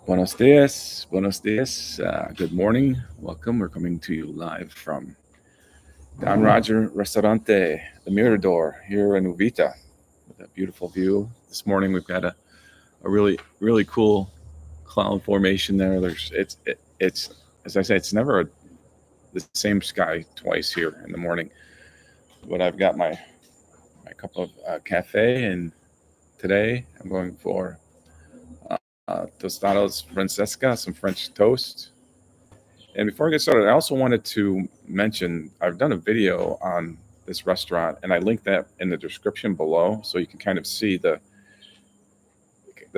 Buenos dias, buenos dias. Good morning. Welcome. We're coming to you live from Don Roger Restaurante, the Mirador here in Uvita, with a beautiful view. This morning we've got a really cool cloud formation there. It's as I say, it's never the same sky twice here in the morning. But I've got my cup of cafe, and today I'm going for tostadas francesca, some French toast. And before I get started, I also wanted to mention I've done a video on this restaurant, and I linked that in the description below, so you can kind of see the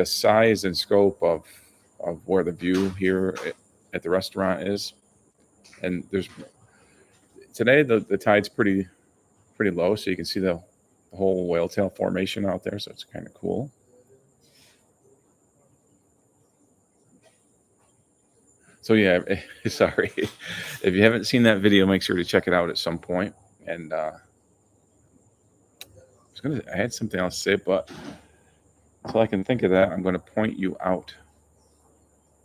size and scope of where the view here at the restaurant is. And there's today the tide's pretty low, so you can see the whole whale tail formation out there, so it's kind of cool. So yeah, sorry if you haven't seen that video, make sure to check it out at some point. And I had something else to say, but until I can think of that, I'm going to point you out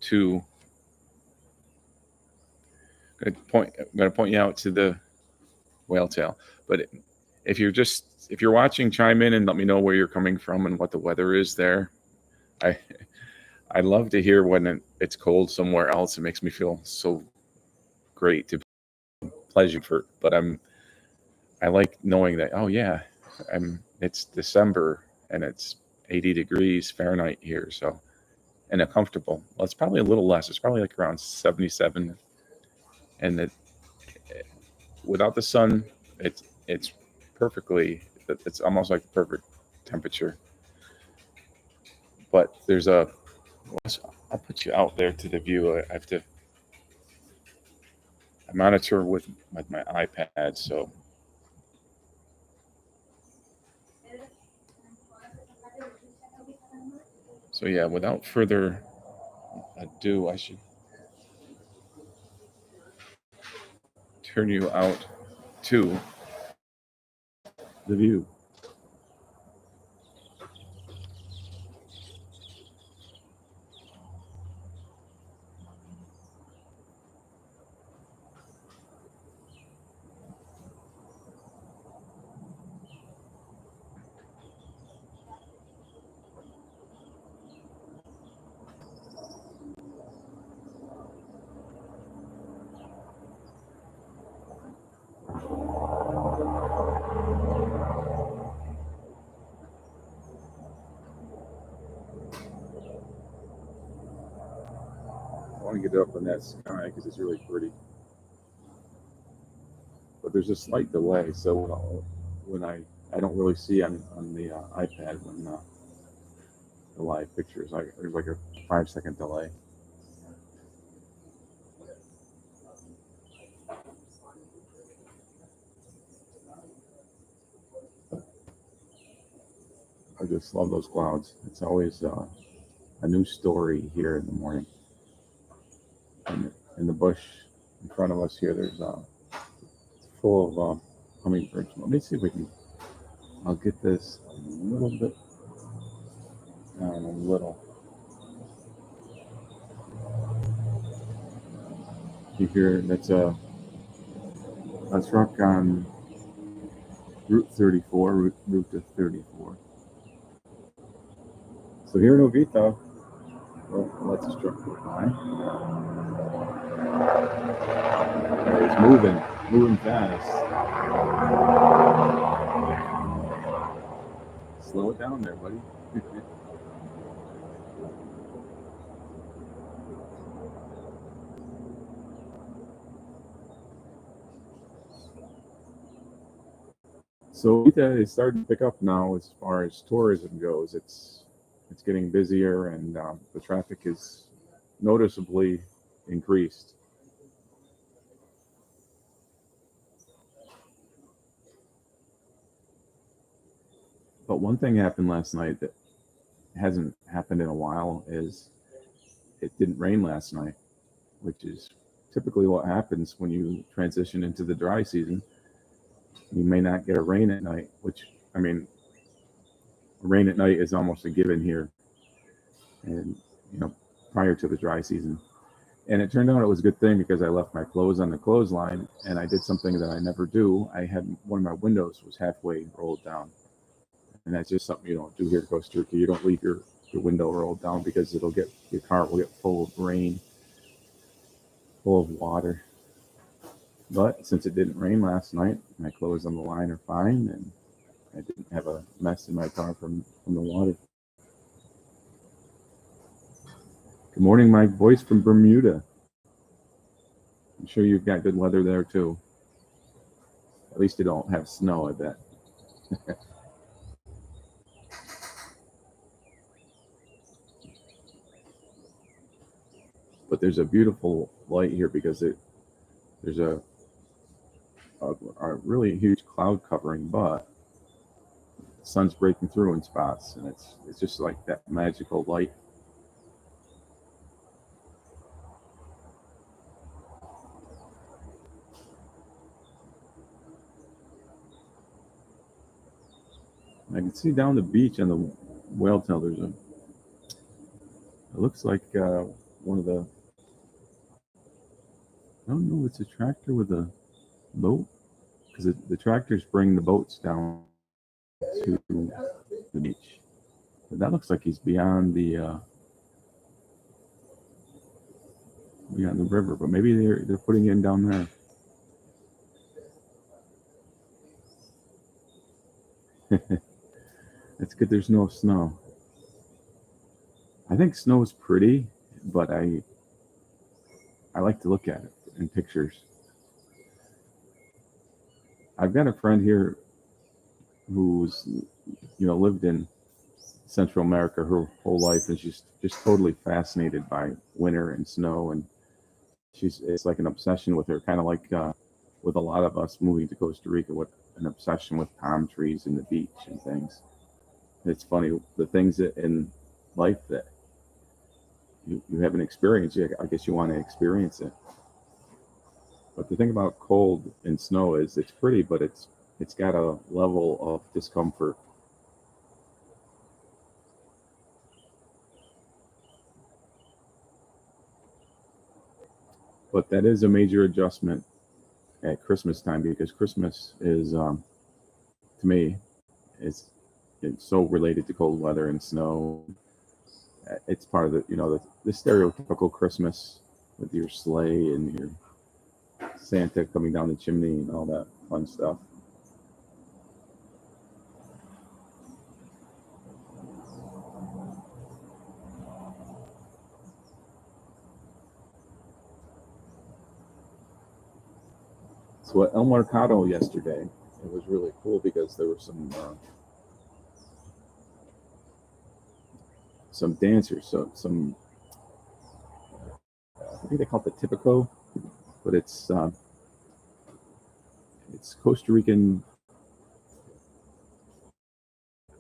to. I'm going to point you out to the whale tail. But if you're watching, chime in and let me know where you're coming from and what the weather is there. I love to hear when it's cold somewhere else. It makes me feel so great to pleasure for. But I like knowing that. Oh yeah, it's December and it's 80 degrees Fahrenheit here, so and comfortable. Well, it's probably a little less. It's probably like around 77, and without the sun, it's perfectly. It's almost like the perfect temperature. But I'll put you out there to the view. I have to. I monitor with my iPad, so yeah. Without further ado, I should turn you out to the view. I want to get up in that sky because it's really pretty. But there's a slight delay, so when I don't really see on the iPad when the live pictures. There's like a 5 second delay. I just love those clouds. It's always a new story here in the morning. And in the bush in front of us here, there's it's full of hummingbirds. Let me see if we can. I'll get this a little bit down a little. You hear that's a truck on Route 34, route to 34. So here in Uvita, well, let's just truck go by. It's moving fast. Slow it down there, buddy. So Uvita is starting to pick up now as far as tourism goes. It's getting busier, and the traffic is noticeably increased. But one thing happened last night that hasn't happened in a while is it didn't rain last night, which is typically what happens when you transition into the dry season. You may not get a rain at night, which, I mean, rain at night is almost a given here. And, prior to the dry season. And it turned out it was a good thing because I left my clothes on the clothesline, and I did something that I never do. I had one of my windows was halfway rolled down. And that's just something you don't do here in Costa Rica. You don't leave your window rolled down because your car will get full of rain, full of water. But since it didn't rain last night, my clothes on the line are fine, and I didn't have a mess in my car from the water. Good morning, my voice from Bermuda. I'm sure you've got good weather there too. At least you don't have snow, I bet. But there's a beautiful light here because there's a really huge cloud covering, but the sun's breaking through in spots, and it's just like that magical light. I can see down the beach on the whale tail. It looks like one of the, I don't know, it's a tractor with a boat, because the tractors bring the boats down to the beach. But that looks like he's beyond the river, but maybe they're putting in down there. It's good there's no snow. I think snow is pretty, but I like to look at it in pictures. I've got a friend here who's lived in Central America her whole life, and she's just totally fascinated by winter and snow, and it's like an obsession with her, kind of like with a lot of us moving to Costa Rica, with an obsession with palm trees and the beach and things. It's funny, the things that in life that you haven't experienced, I guess you want to experience it. But the thing about cold and snow is it's pretty, but it's got a level of discomfort. But that is a major adjustment at Christmas time, because Christmas is, to me, it's so related to cold weather and snow. It's part of the stereotypical Christmas with your sleigh and your Santa coming down the chimney and all that fun stuff. So at El Mercado yesterday, it was really cool because there were some dancers, some I think they call it the Tipico, but it's Costa Rican.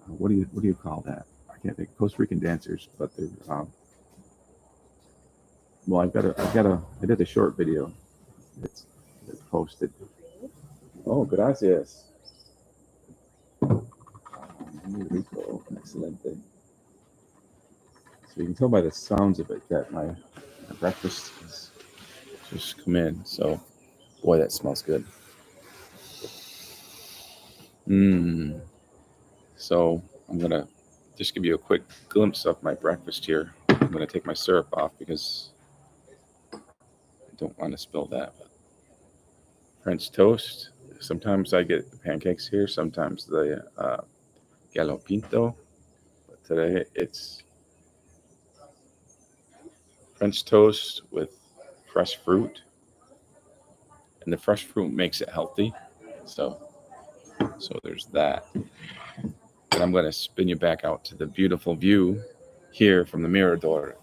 What do you call that? I can't think. Costa Rican dancers, but they're well, I did a short video. It's posted. Oh, gracias. Muy rico, excelente. So you can tell by the sounds of it that my breakfast has just come in. So, boy, that smells good. So I'm gonna just give you a quick glimpse of my breakfast here. I'm gonna take my syrup off because I don't want to spill that. But French toast. Sometimes I get the pancakes here. Sometimes the gallo pinto. But today it's French toast with fresh fruit, and the fresh fruit makes it healthy. So there's that. And I'm going to spin you back out to the beautiful view here from the Mirador,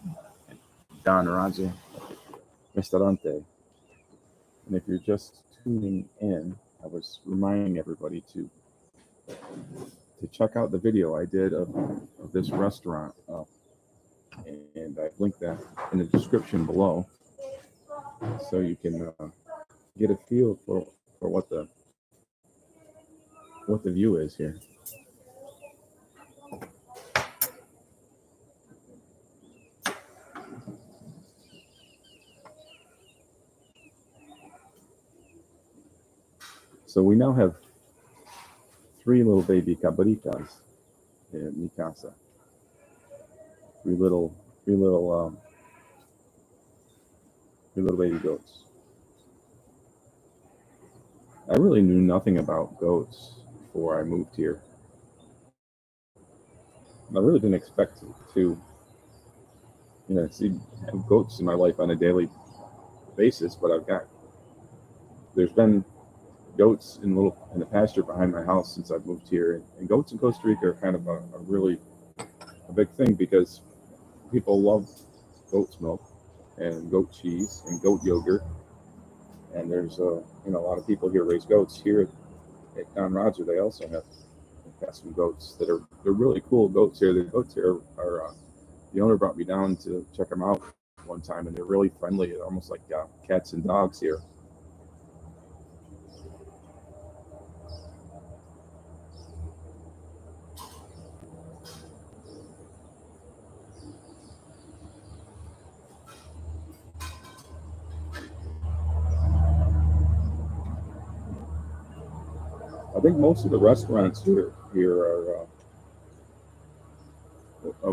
Don Raja Restaurante. And if you're just tuning in, I was reminding everybody to check out the video I did of this restaurant, and I've linked that in the description below, so you can get a feel for what the view is here. So we now have 3 little baby cabritas in mi casa. Three little baby goats. I really knew nothing about goats before I moved here. I really didn't expect to see goats in my life on a daily basis, but there's been goats in the pasture behind my house since I've moved here, and goats in Costa Rica are kind of a really big thing because people love goat's milk and goat cheese and goat yogurt, and there's a lot of people here raise goats. Here at Don Roger, they also have some goats they're really cool goats here. The goats here are the owner brought me down to check them out one time, and they're really friendly. They're almost like cats and dogs here. I think most of the restaurants here will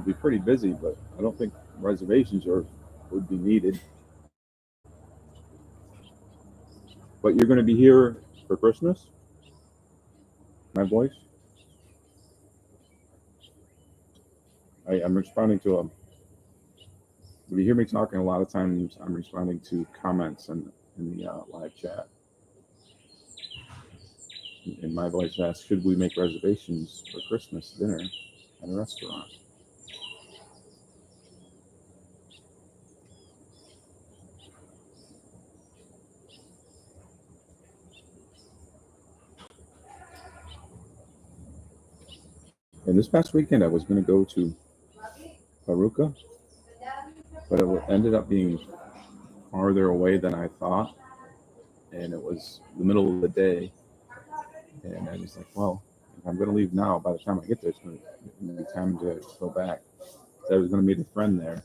be pretty busy, but I don't think reservations would be needed. But you're going to be here for Christmas? My voice? I'm responding to if you hear me talking, a lot of times I'm responding to comments in the live chat. And my voice asks, should we make reservations for Christmas dinner at a restaurant? And this past weekend, I was going to go to Paruca, but it ended up being farther away than I thought. And it was the middle of the day. And I was like, well, if I'm going to leave now, by the time I get there, it's going to be time to go back. So I was going to meet a friend there.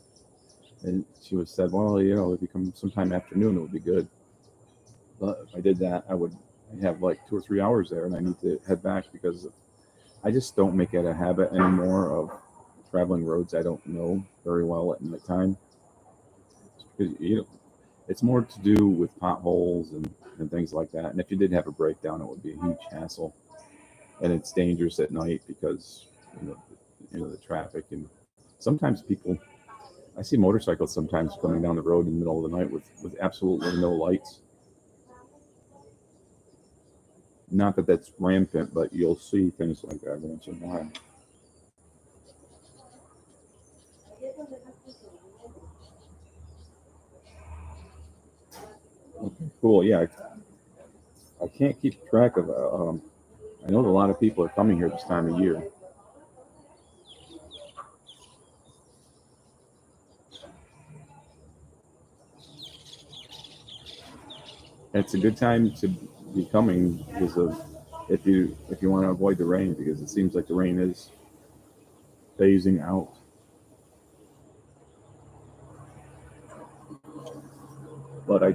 And she said, well, if you come sometime afternoon, it would be good. But if I did that, I would have like 2 or 3 hours there, and I need to head back because I just don't make it a habit anymore of traveling roads I don't know very well at the time. Because it's more to do with potholes and things like that. And if you did have a breakdown, it would be a huge hassle. And it's dangerous at night because the traffic, and sometimes I see motorcycles sometimes coming down the road in the middle of the night with absolutely no lights. Not that that's rampant, but you'll see things like that once in a while. Okay, cool. Yeah, I can't keep track of. I know that a lot of people are coming here this time of year. It's a good time to be coming because of if you want to avoid the rain, because it seems like the rain is phasing out. But I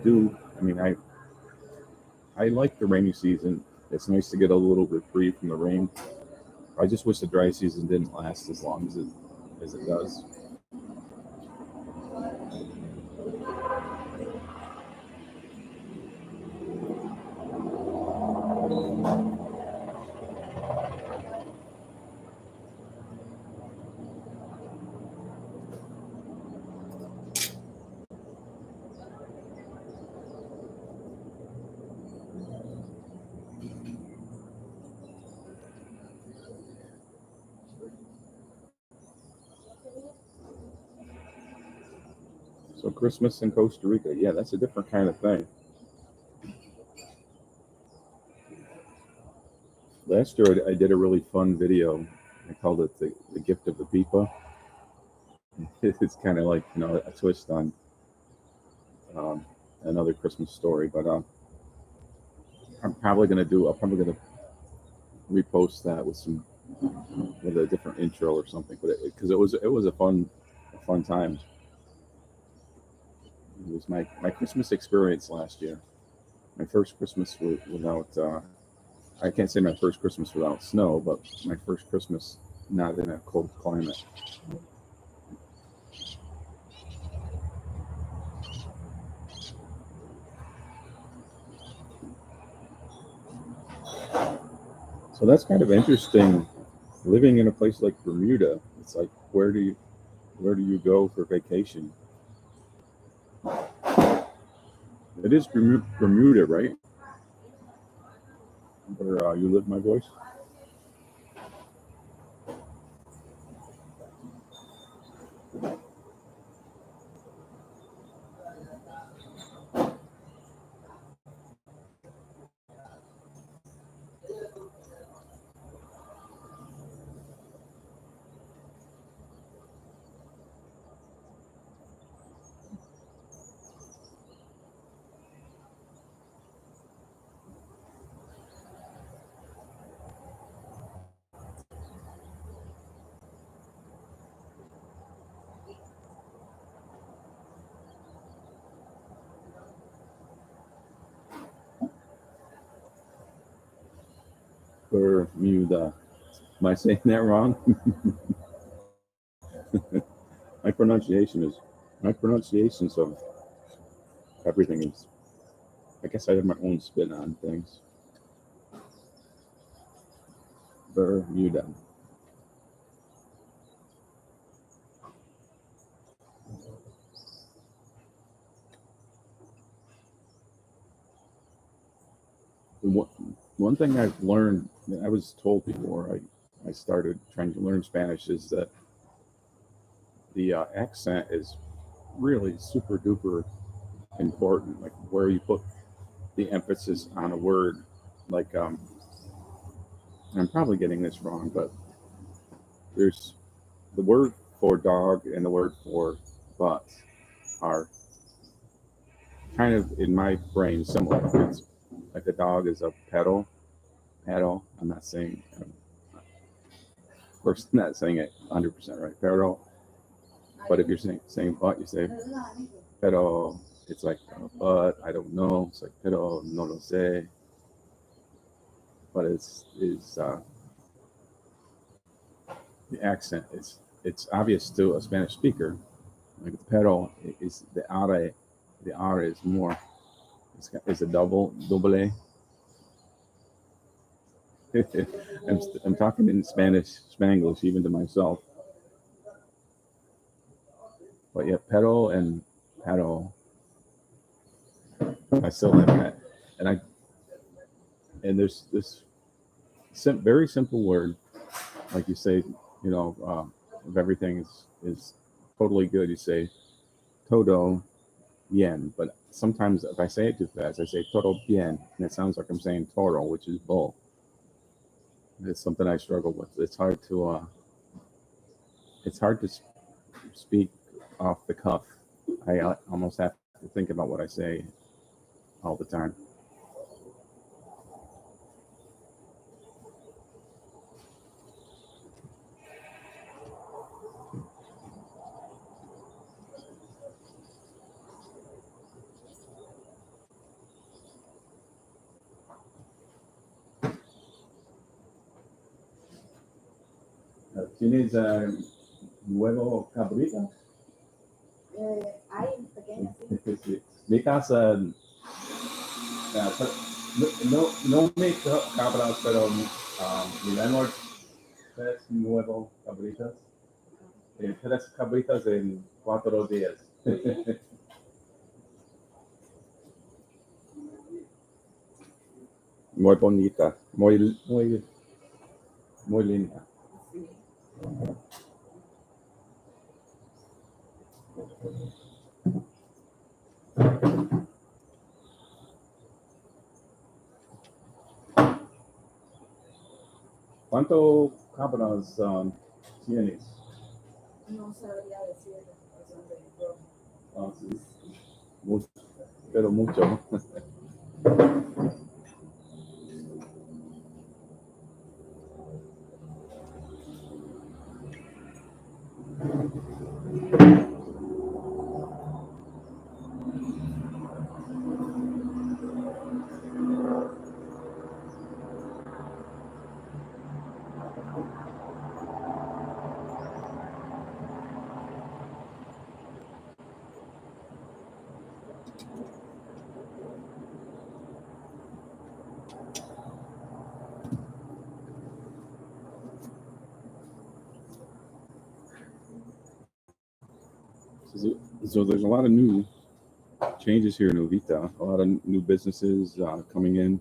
like the rainy season. It's nice to get a little reprieve from the rain. I just wish the dry season didn't last as long as it does. So Christmas in Costa Rica, yeah, that's a different kind of thing. Last year I did a really fun video. I called it the gift of the pipa. It's kind of like a twist on another Christmas story, but I'm probably gonna repost that with a different intro or something. But because it was a fun time. It was my Christmas experience last year. My first Christmas without I can't say my first Christmas without snow, but my first Christmas not in a cold climate. So that's kind of interesting. Living in a place like Bermuda, it's like where do you go for vacation? It is Bermuda, right? Where you live, my voice. Bermuda. Am I saying that wrong? my pronunciation is my pronunciations of everything is. I guess I have my own spin on things. Bermuda. One thing I've learned, I was told before I started trying to learn Spanish, is that the accent is really super duper important, like where you put the emphasis on a word. Like, I'm probably getting this wrong, but there's the word for dog and the word for butt are kind of in my brain similar. It's like a dog is a pedal. I'm not saying, of course, not saying it 100% right. Pedal. But if you're saying butt, you say pero. It's like but I don't know. It's like pero no lo sé. But it's the accent. It's obvious to a Spanish speaker. Like the pero is the R. The R is more. It's a double. I'm talking in Spanglish, even to myself. But yeah, pedal and paddle. I still have that, and there's this very simple word, like you say, if everything is totally good, you say todo bien. But sometimes if I say it too fast, I say todo bien, and it sounds like I'm saying toro, which is bull. It's something I struggle with. It's hard to speak off the cuff. I almost have to think about what I say all the time. ¿Tienes nuevo cabrita? Hay pequeñas, sí. Sí. Mi casa, no me cabras, pero mi landlord tres nuevos cabritas. Tres cabritas en 4 días. Muy bonita, muy linda. Sí. ¿Cuánto cabras tienes? No sabría decir razón de yo. Sí. Mucho, pero mucho. So there's a lot of new changes here in Uvita, a lot of new businesses coming in,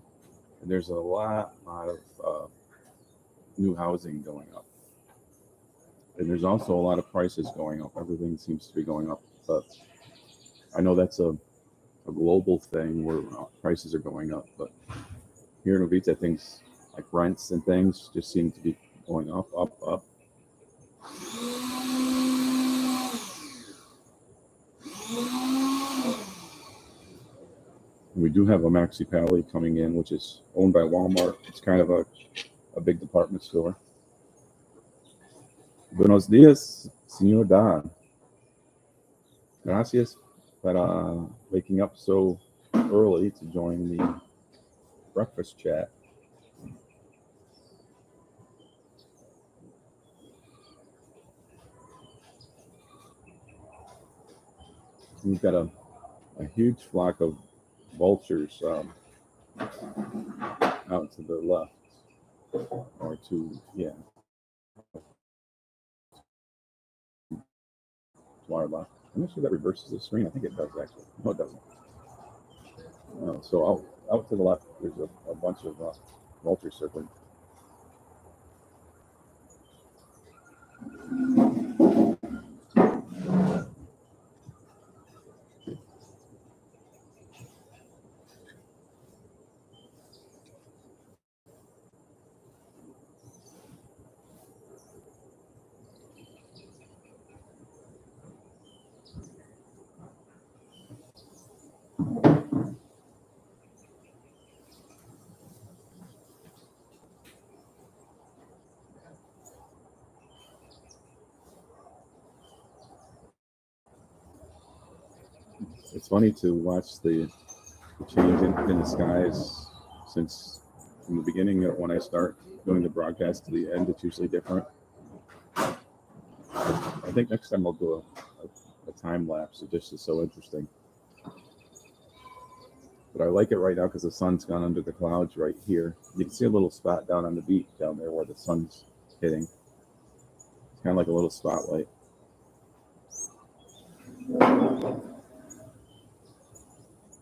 and there's a lot of new housing going up. And there's also a lot of prices going up. Everything seems to be going up. But I know that's a global thing where prices are going up. But here in Uvita, things like rents and things just seem to be going up, up, up. We do have a Maxi Pally coming in, which is owned by Walmart. It's kind of a big department store. Buenos dias, señor Dan. Gracias para waking up so early to join the breakfast chat. We've got a huge flock of vultures out to the left, or to our left. I'm not sure that reverses the screen. I think it does actually. No, it doesn't. So out to the left, there's a bunch of vultures circling. It's funny to watch the change in the skies since from the beginning when I start doing the broadcast to the end. It's usually different. I think next time I'll do a time lapse. It just is so interesting. But I like it right now because the sun's gone under the clouds right here. You can see a little spot down on the beach down there where the sun's hitting. It's kind of like a little spotlight.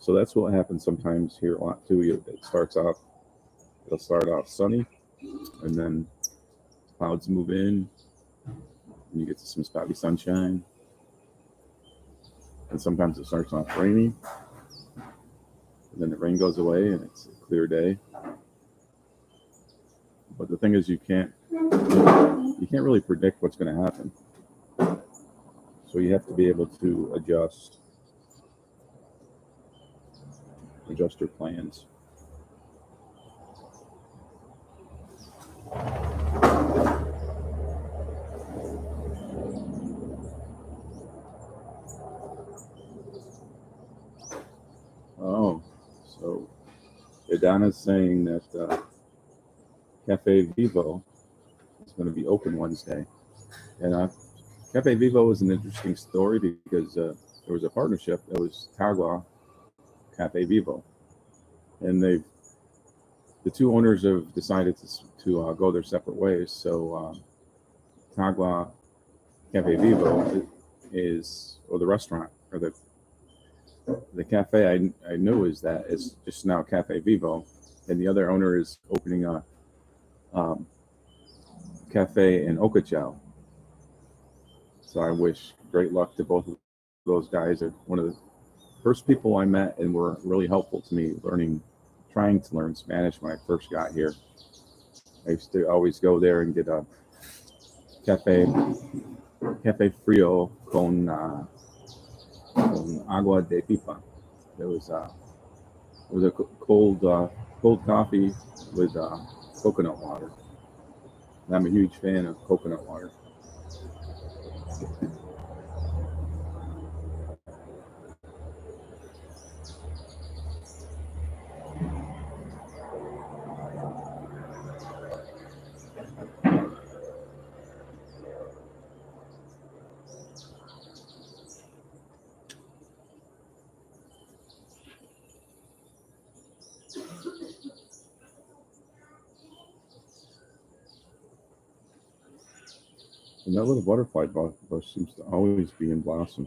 So that's what happens sometimes here a lot too. It'll start off sunny, and then clouds move in, and you get some spotty sunshine. And sometimes it starts off rainy, and then the rain goes away, and it's a clear day. But the thing is, you can't really predict what's going to happen. So you have to be able to adjust your plans. Oh, so Idana's saying that Cafe Vivo is going to be open Wednesday. And Cafe Vivo is an interesting story because there was a partnership. It was Tagua Cafe Vivo. And the two owners have decided to go their separate ways. So Tagua Cafe Vivo or the restaurant, or the cafe I knew is just now Cafe Vivo, and the other owner is opening a cafe in Okachao. So I wish great luck to both of those guys. They're one of the first people I met and were really helpful to me trying to learn Spanish when I first got here. I used to always go there and get a cafe frío con agua de pipa. It was a cold coffee with coconut water. And I'm a huge fan of coconut water. And that little butterfly bush seems to always be in blossom.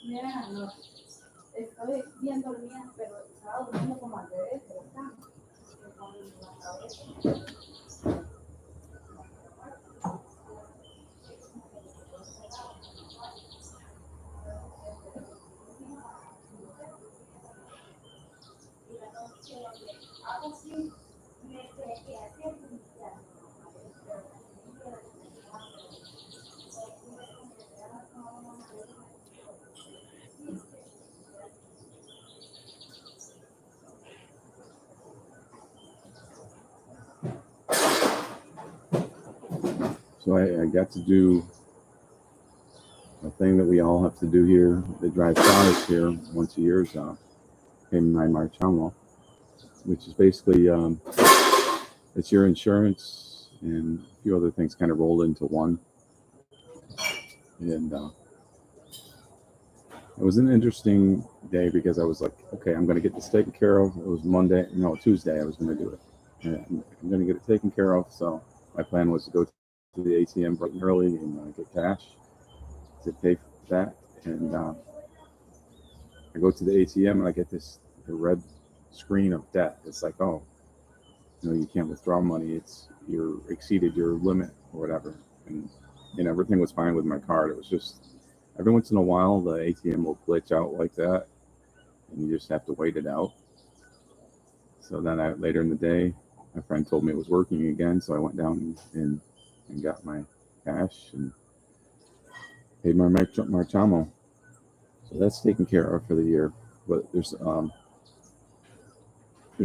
Mira, no, estoy bien dormida, pero estaba durmiendo como al revés de la cama. Con la cabeza. So I got to do a thing that we all have to do here that drive cars here once a year is pay my marchamo, which is basically it's your insurance and a few other things kind of rolled into one. And it was an interesting day because I was like, okay, I'm going to get this taken care of. It was Tuesday I was going to do it. And I'm going to get it taken care of. So my plan was to go to the ATM bright and early and get cash to pay for that. And I go to the ATM and I get the red screen of debt. It's like, oh, you can't withdraw money. You're exceeded your limit or whatever. And everything was fine with my card. It was just every once in a while the ATM will glitch out like that, and you just have to wait it out. So then later in the day, my friend told me it was working again, so I went down and got my cash and paid my marchamo. So that's taken care of for the year. But there's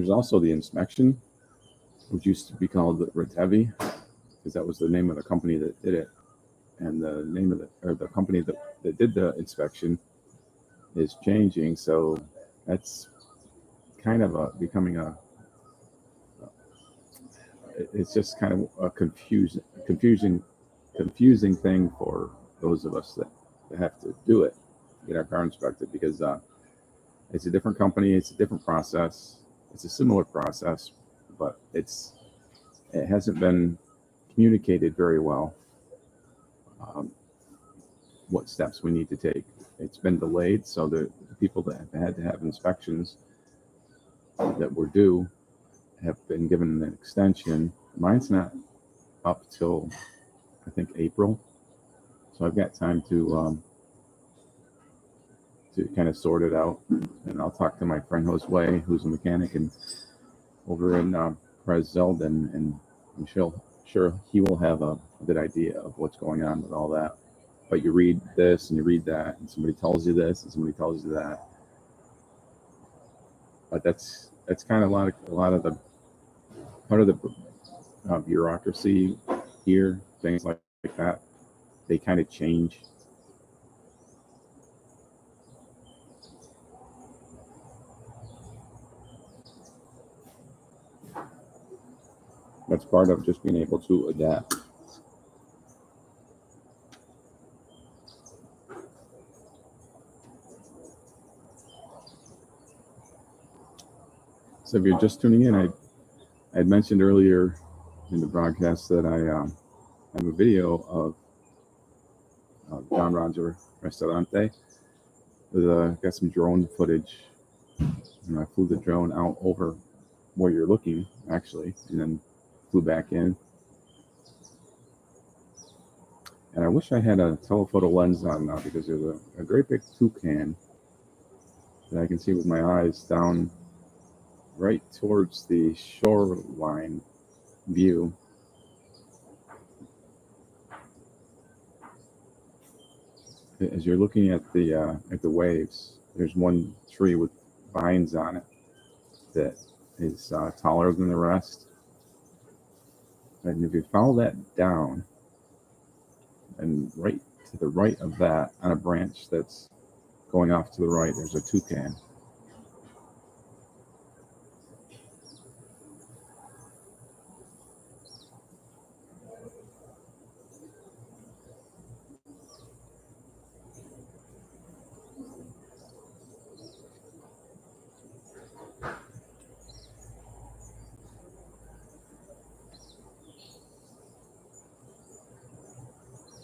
also the inspection, which used to be called the Retevi, because that was the name of the company that did it. And the name of the company that did the inspection is changing. So that's kind of becoming it's just kind of a confusing thing for those of us that have to do it, get our car inspected, because it's a different company, it's a different process, it's a similar process, but it hasn't been communicated very well. What steps we need to take. It's been delayed, so the people that have had to have inspections that were due have been given an extension. Mine's not up till I think April, so I've got time to kind of sort it out. And I'll talk to my friend Josue, who's a mechanic and over in Perez Zeldin, and I'm sure he will have a good idea of what's going on with all that. But you read this and you read that, and somebody tells you this and somebody tells you that. But that's it's kind of a lot of the part of the bureaucracy here, things like that. They kind of change. That's part of just being able to adapt. So if you're just tuning in, I had mentioned earlier in the broadcast that I have a video of Don Roger Restaurante. With got some drone footage, and I flew the drone out over where you're looking, actually, and then flew back in. And I wish I had a telephoto lens on now, because there's a great big toucan that I can see with my eyes down right towards the shoreline view. As you're looking at the waves, there's one tree with vines on it that is taller than the rest. And if you follow that down, and right to the right of that, on a branch that's going off to the right, there's a toucan.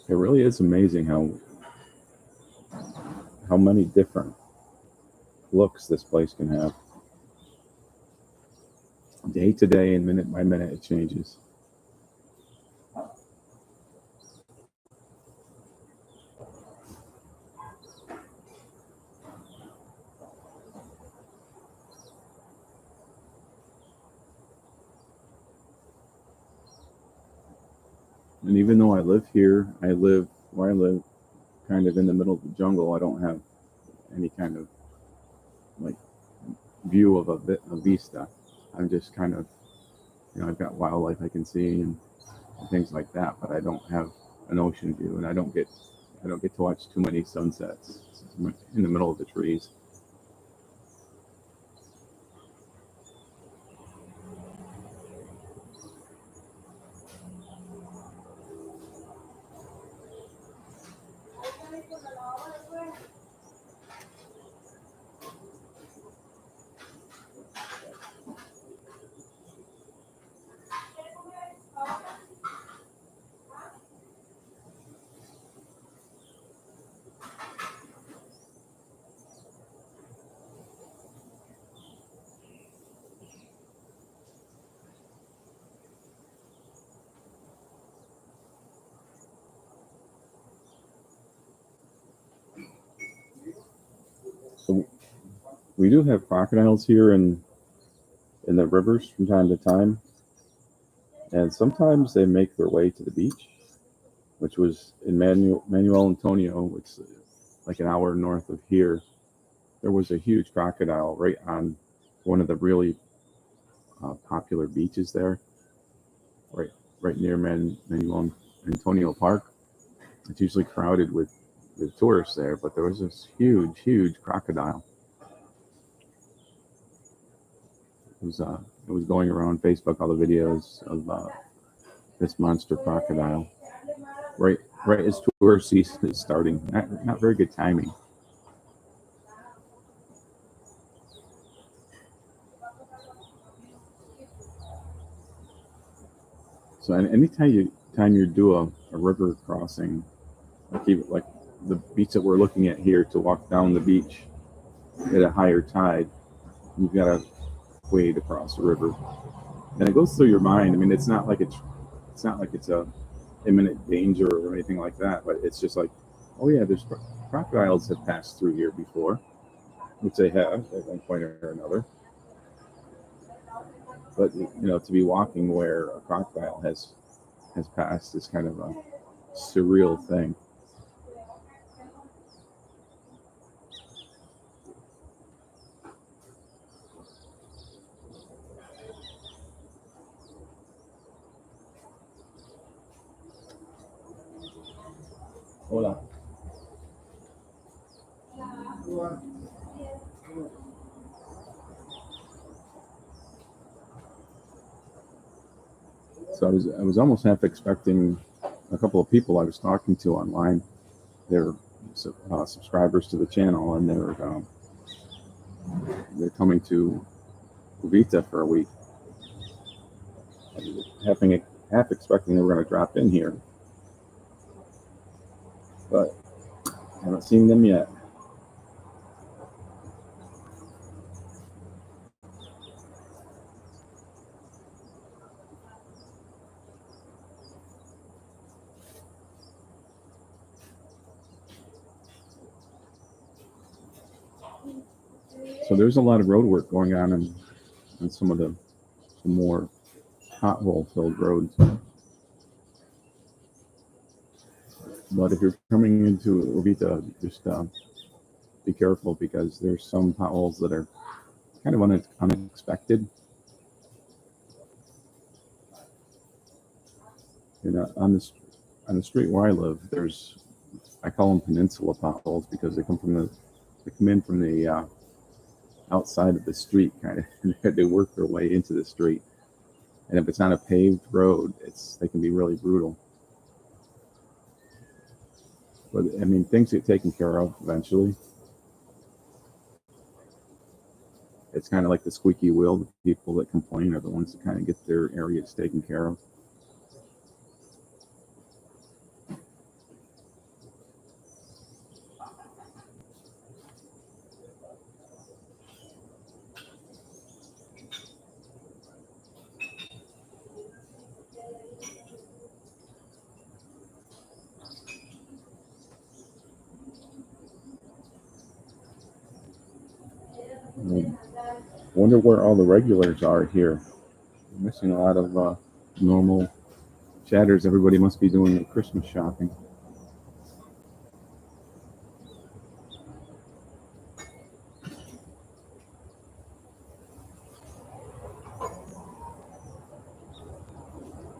It really is amazing how many different looks this place can have. Day to day and minute by minute, it changes. And even though I live here, I live where I live, kind of in the middle of the jungle. I don't have any kind of like view of a vista. I'm just kind of, I've got wildlife I can see and things like that, but I don't have an ocean view, and I don't get to watch too many sunsets in the middle of the trees. So we do have crocodiles here in the rivers from time to time, and sometimes they make their way to the beach, which was in Manuel Antonio, which is like an hour north of here. There was a huge crocodile right on one of the really popular beaches there, right near Manuel Antonio Park. It's usually crowded with tourists there, but there was this huge crocodile. It was going around Facebook, all the videos of this monster crocodile. Right as tourist season is starting. Not very good timing. So anytime you do a river crossing, like the beach that we're looking at here, to walk down the beach at a higher tide, you've got to wade across the river, and it goes through your mind. I mean, it's not like it's a imminent danger or anything like that, but it's just like, oh yeah, there's crocodiles have passed through here before, which they have at one point or another. But to be walking where a crocodile has passed is kind of a surreal thing. Hola. So I was almost half expecting a couple of people I was talking to online. They're subscribers to the channel, and they're coming to Uvita for a week. I was half expecting they were going to drop in here, but I haven't seen them yet. So there's a lot of road work going on in some of the more pothole-filled roads. But if you're coming into Uvita, just be careful, because there's some potholes that are kind of unexpected. You know, on the street where I live, I call them peninsula potholes, because they come in from the outside of the street, kind of. They work their way into the street, and if it's on a paved road, they can be really brutal. But I mean, things get taken care of eventually. It's kind of like the squeaky wheel. The people that complain are the ones that kind of get their areas taken care of. I wonder where all the regulars are here. I'm missing a lot of normal chatters. Everybody must be doing their Christmas shopping.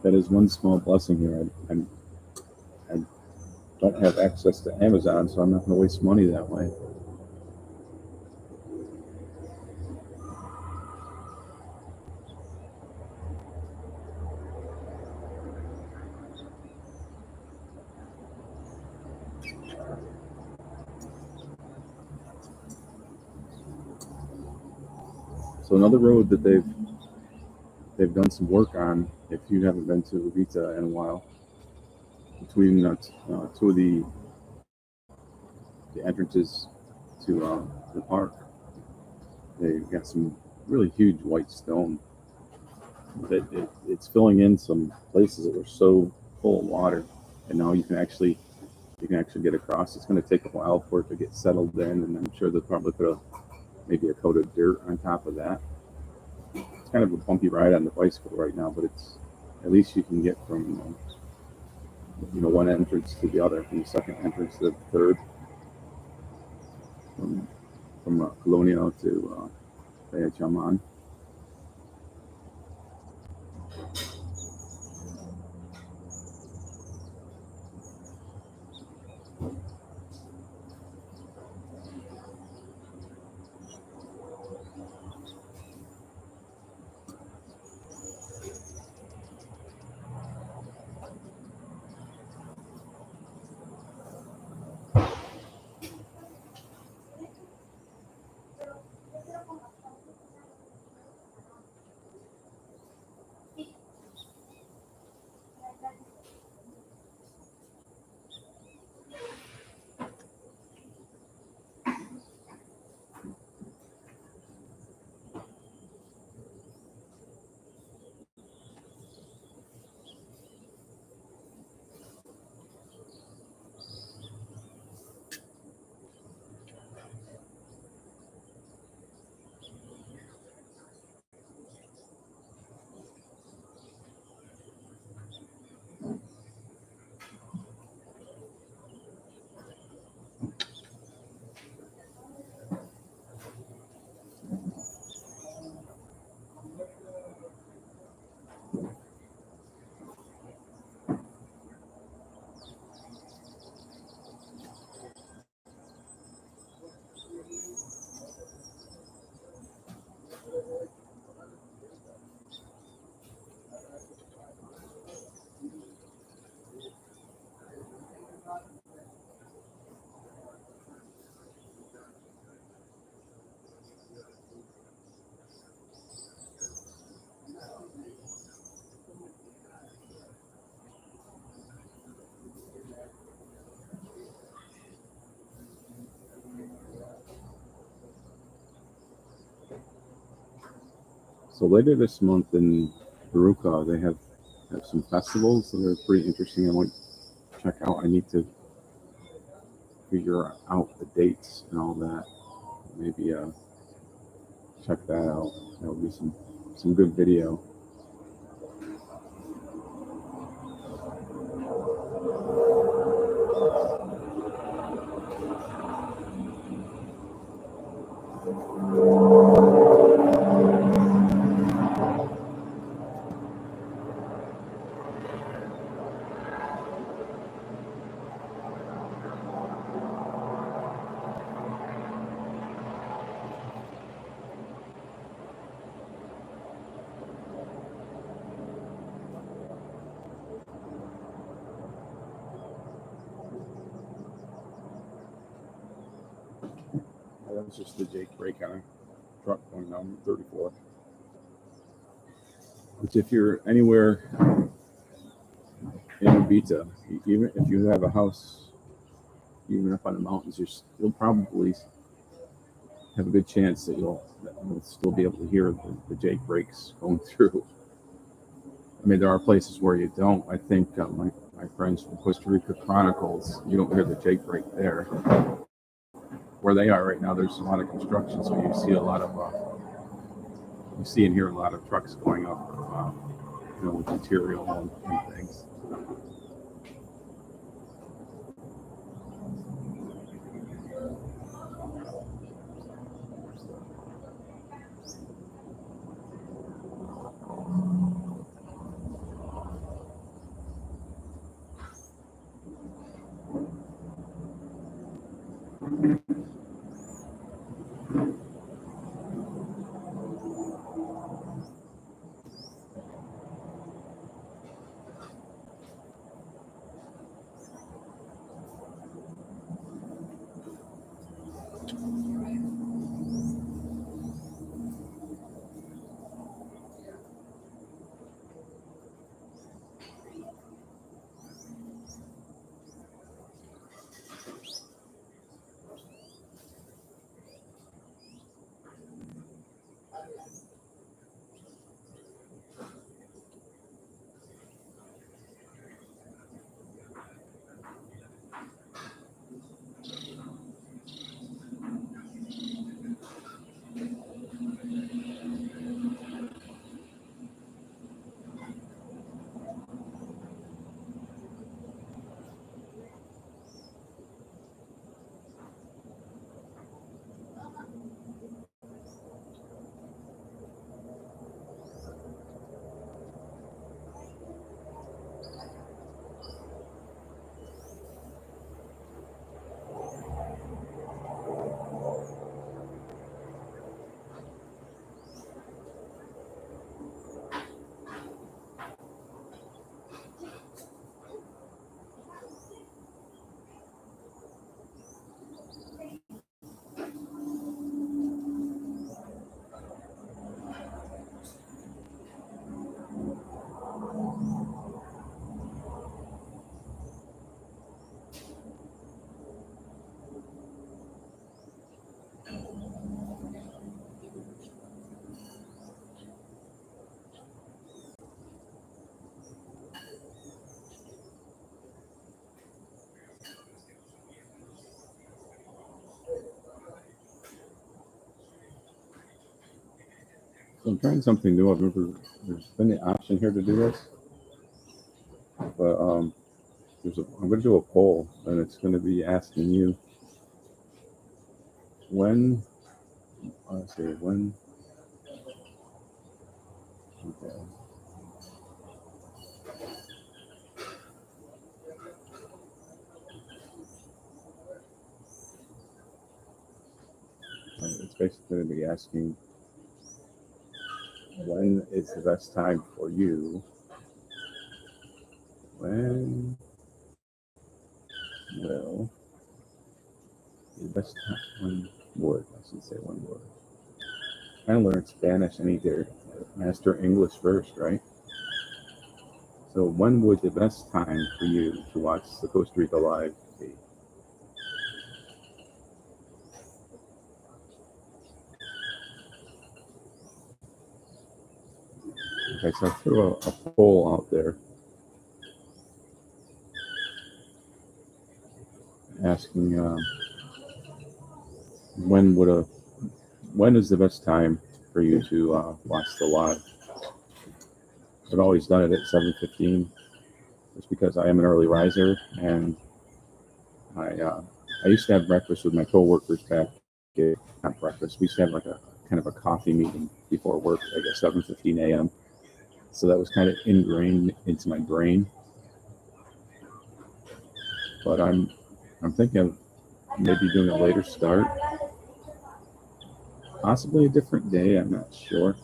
That is one small blessing here. I don't have access to Amazon, so I'm not going to waste money that way. So another road that they've done some work on, if you haven't been to Uvita in a while, between two of the entrances to the park, they've got some really huge white stone. It's filling in some places that were so full of water, and now you can actually get across. It's going to take a while for it to get settled in, and I'm sure they'll probably put maybe a coat of dirt on top of that. It's kind of a bumpy ride on the bicycle right now, but at least you can get from one entrance to the other, from the second entrance to the third, from Colonial to Chaman. So later this month in Baruca, they have some festivals that are pretty interesting. I might check out. I need to figure out the dates and all that. Maybe check that out. That would be some good video. That was just the Jake brake on a truck going down 34. Which, if you're anywhere in Uvita, even if you have a house, even up on the mountains, you'll probably have a good chance that you'll still be able to hear the Jake brakes going through. I mean, there are places where you don't. I think my friends from Costa Rica Chronicles, you don't hear the Jake brake there. Where they are right now, there's a lot of construction, so you see and hear a lot of trucks going up, with material and things. So I'm trying something new. I've never, there's been the option here to do this, but I'm going to do a poll, and it's going to be asking you when. Let's see, when. Okay. It's basically going to be asking when is the best time for you. When will the best time? When would, I should say, when would. I learned Spanish. I need to master English first, right? So when would the best time for you to watch the Costa Rica Live be? Okay, so I threw a poll out there asking when is the best time for you to watch the live. I've always done it at 7:15, just because I am an early riser, and I used to have breakfast with my coworkers back. Not breakfast. We used to have like a kind of a coffee meeting before work, like at 7:15 a.m. So that was kind of ingrained into my brain. But I'm thinking of maybe doing a later start, possibly a different day. I'm not sure.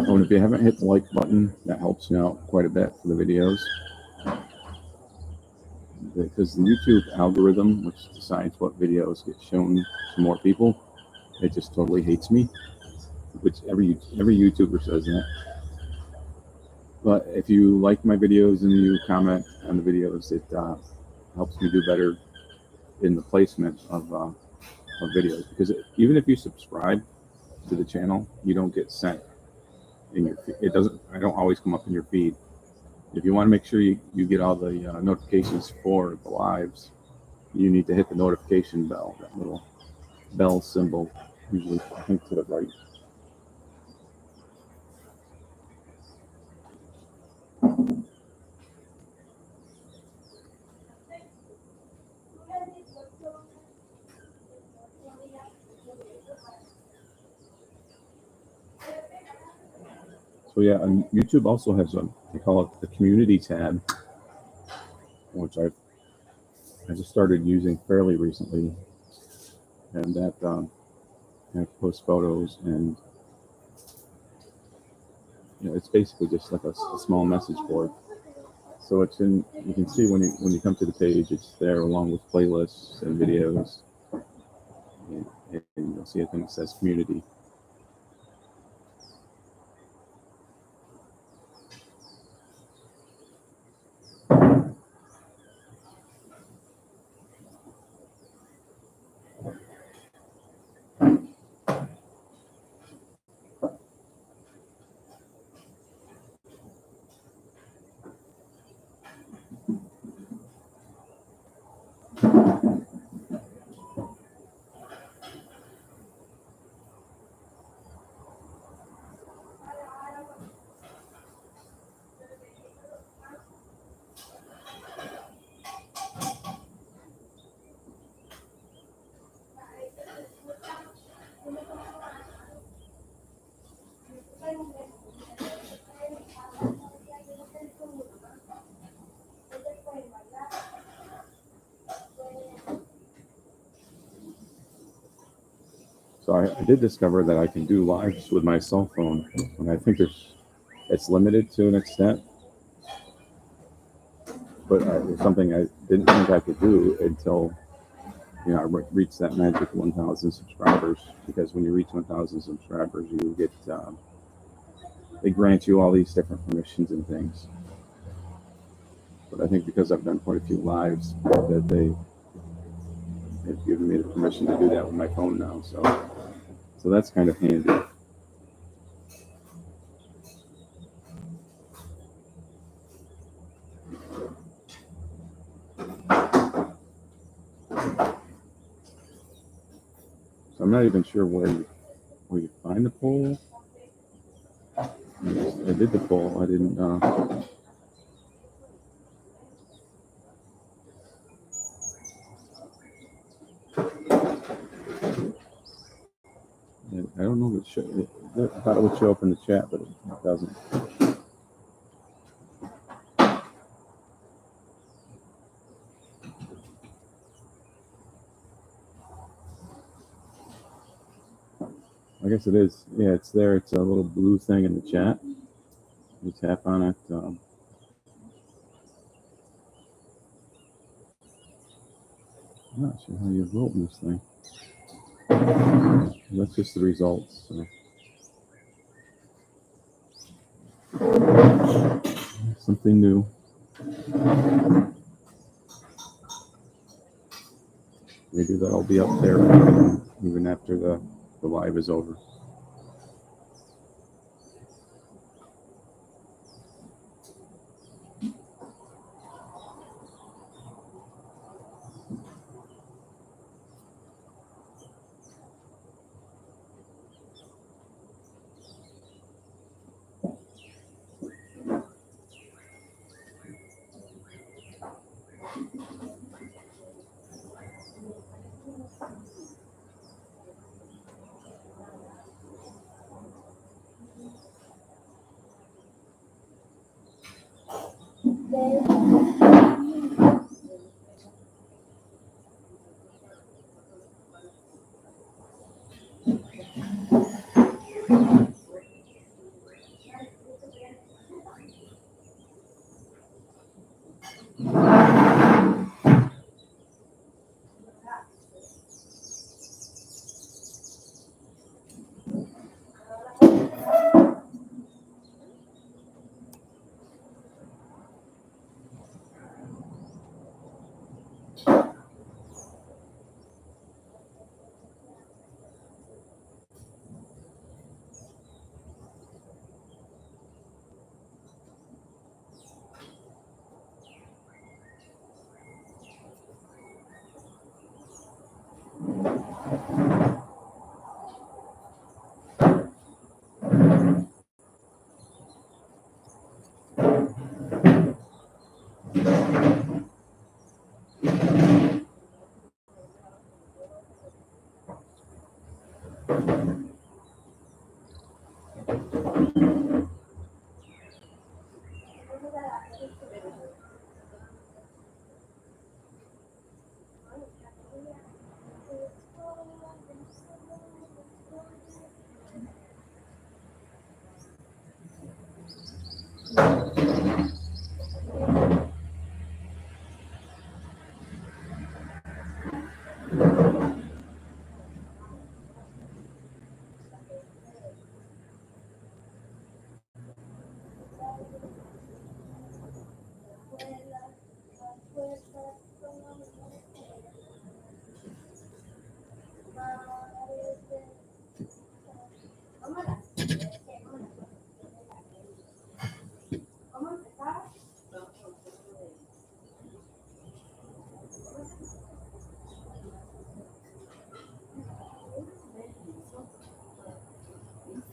Oh, and if you haven't hit the like button, that helps me out quite a bit for the videos. Because the YouTube algorithm, which decides what videos get shown to more people, it just totally hates me. Which every YouTuber says that. But if you like my videos and you comment on the videos, it helps me do better in the placement of videos. Because even if you subscribe to the channel, you don't get sent in your. It doesn't. I don't always come up in your feed. If you want to make sure you get all the notifications for the lives, you need to hit the notification bell, that little bell symbol, usually I think to the right. So yeah, and YouTube also has they call it the community tab, which I just started using fairly recently, and that I post photos, and it's basically just like a small message board. So it's in. You can see when you come to the page, it's there along with playlists and videos, and you'll see a thing that says community. So I did discover that I can do lives with my cell phone, and I think it's limited to an extent, but it's something I didn't think I could do until I reached that magic 1,000 subscribers. Because when you reach 1,000 subscribers, you get they grant you all these different permissions and things. But I think because I've done quite a few lives, that they've given me the permission to do that with my phone now. So that's kind of handy. So I'm not even sure where you find the poll. I did the poll. I didn't. I don't know if I thought it would show up in the chat, but it doesn't. I guess it is. Yeah, it's there. It's a little blue thing in the chat. You tap on it. I'm not sure how you vote in this thing. That's just the results. So. something new. Maybe that'll be up there even after the live is over.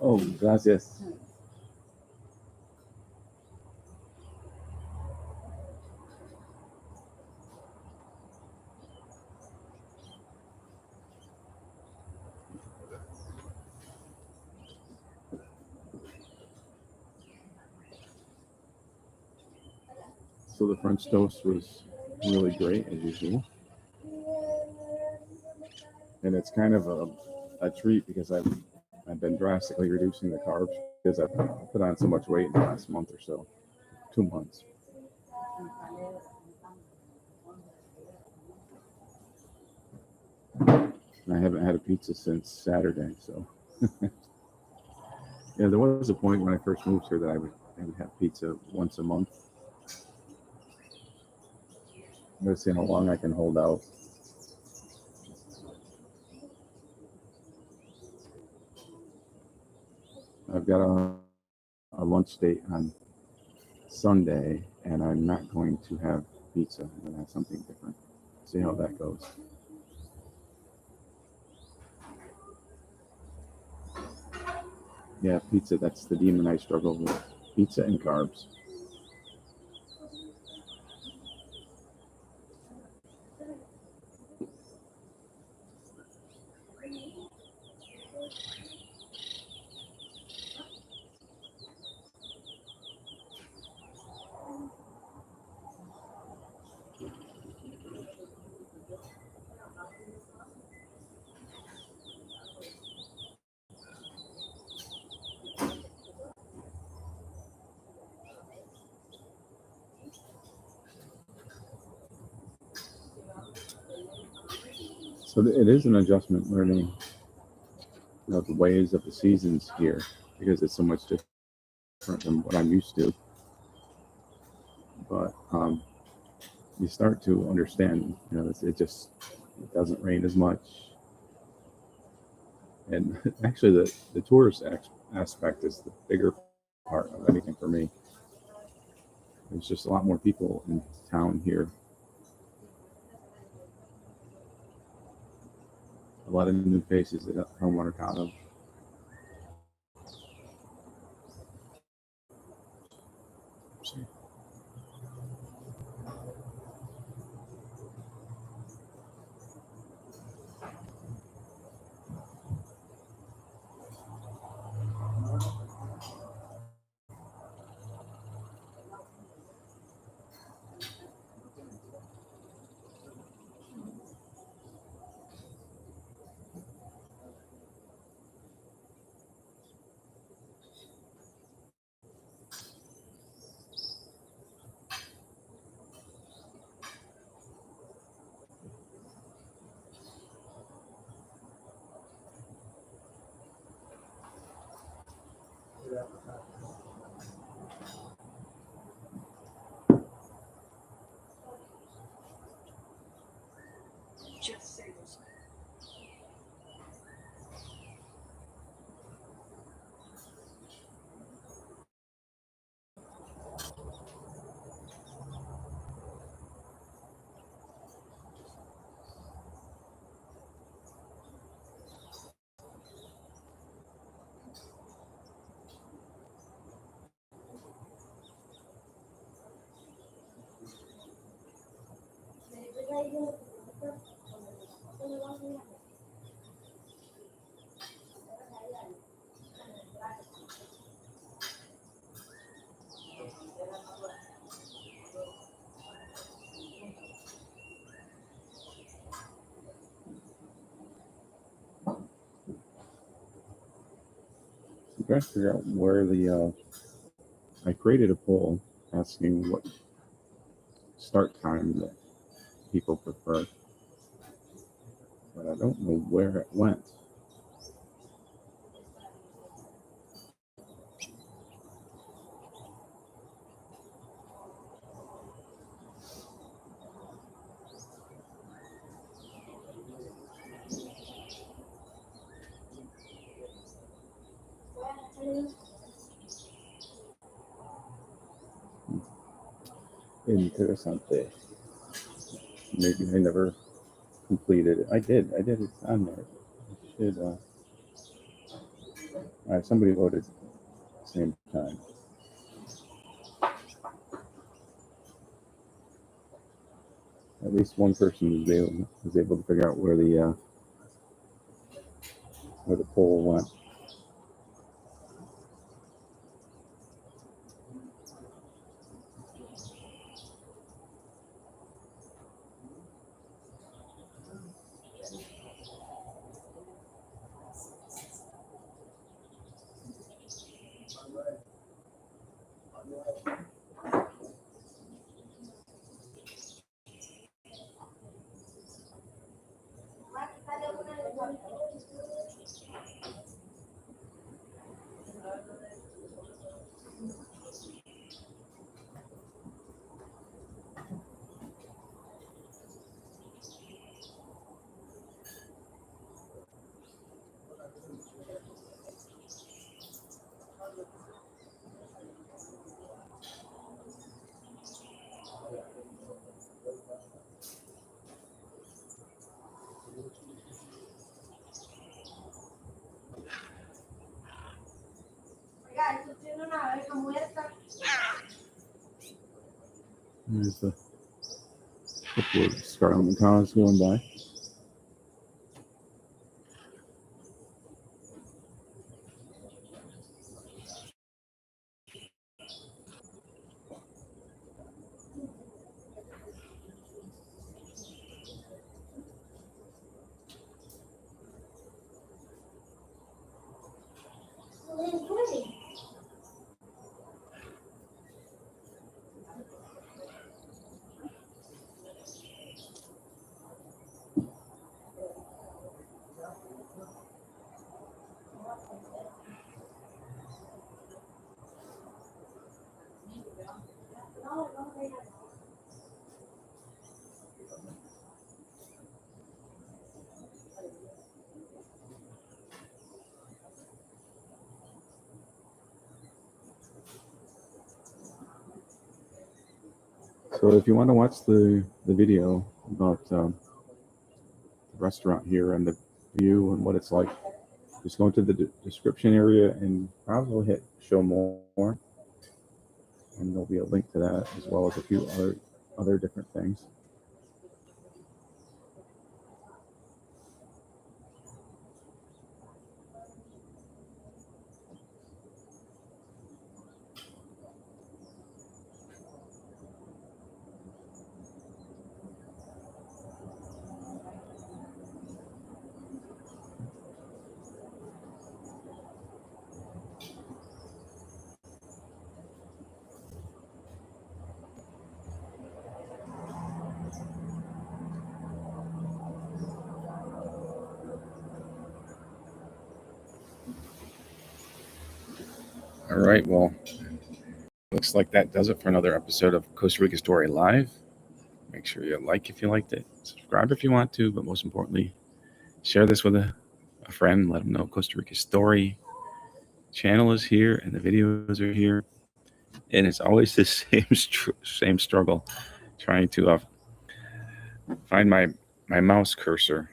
Oh, gracias. So the French toast was really great as usual. And it's kind of a treat because I've been drastically reducing the carbs because I've put on so much weight in the last month or so, 2 months. And I haven't had a pizza since Saturday, so yeah, there was a point when I first moved here that I would have pizza once a month. I'm gonna see how long I can hold out. I've got a lunch date on Sunday, and I'm not going to have pizza. I'm going to have something different. See how that goes. Yeah, pizza, that's the demon I struggle with. Pizza and carbs. So it is an adjustment learning the ways of the seasons here because it's so much different than what I'm used to. but you start to understand, it doesn't rain as much. And actually, the tourist aspect is the bigger part of anything for me. There's just a lot more people in town here. A lot of new faces that I want to count of. I'm trying to figure out where I created a poll asking what start time that people prefer, but I don't know where it went. Interesante. Maybe I never completed it. I did. It's on there. All right, somebody voted at the same time. At least one person was able to figure out where the poll went. There's a couple of Scarlet Macaws going by. So if you want to watch the video about the restaurant here and the view and what it's like, just go into the description area and probably hit show more, and there'll be a link to that as well as a few other different things. All right. Well, looks like that does it for another episode of Costa Rica Story Live. Make sure you like if you liked it, subscribe if you want to, but most importantly, share this with a friend. Let them know Costa Rica Story channel is here and the videos are here. And it's always the same struggle trying to find my mouse cursor.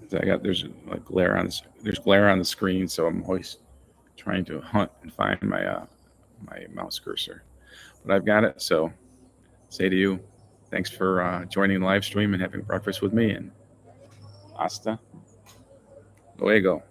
There's glare on the screen, so I'm always trying to hunt and find my mouse cursor. But I've got it. So say to you, thanks for joining the live stream and having breakfast with me. And hasta luego.